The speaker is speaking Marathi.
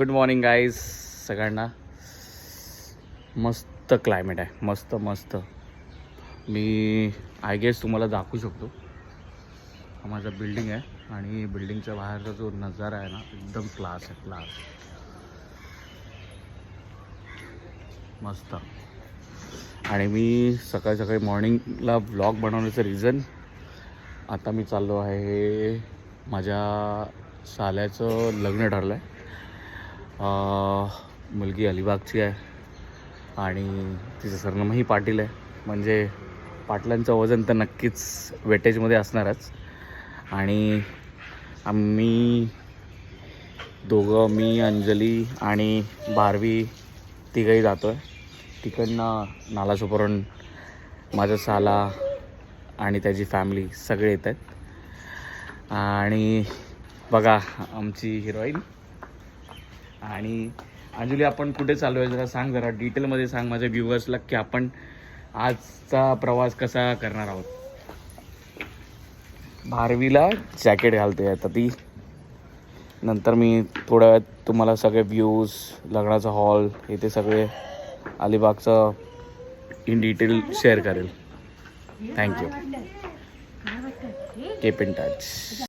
गुड मॉर्निंग गाईज सगळ्यांना. मस्त क्लायमेट आहे, मस्त मस्त. मी आय गेस तुम्हाला दाखवू शकतो. हा माझा बिल्डिंग आहे आणि बिल्डिंगच्या बाहेरचा जो नजारा आहे ना एकदम क्लास आहे, क्लास. मस्त. आणि मी सकाळी सकाळी मॉर्निंगला व्लॉग बनवण्याचं रिझन, आता मी चाललो आहे, माझ्या साल्याचं लग्न ठरलं आहे. मुलगी अलिबागची आहे आणि तिचं सरनामही पाटील आहे. म्हणजे पाटलांचं वजन तर नक्कीच वेटेजमध्ये असणारच. आणि आम्ही दोघं, मी, अंजली आणि बारवी तिघंही जातो आहे. तिकडनं नालासोपारून माझा साला आणि त्याची फॅमिली सगळे येत आहेत. आणि बघा आमची हिरोईन. आणि अंजली, आपण कुठे चालू आहे जरा सांग, जरा डिटेलमध्ये सांग माझ्या व्ह्युअर्सला की आपण आजचा प्रवास कसा करणार आहोत. बारवीला जॅकेट घालते आता ती. नंतर मी थोड्या वेळात तुम्हाला सगळे व्ह्यूज, लग्नाचा हॉल हे ते सगळे अलिबागचं इन डिटेल शेअर करेल. थँक्यू. Keep in touch.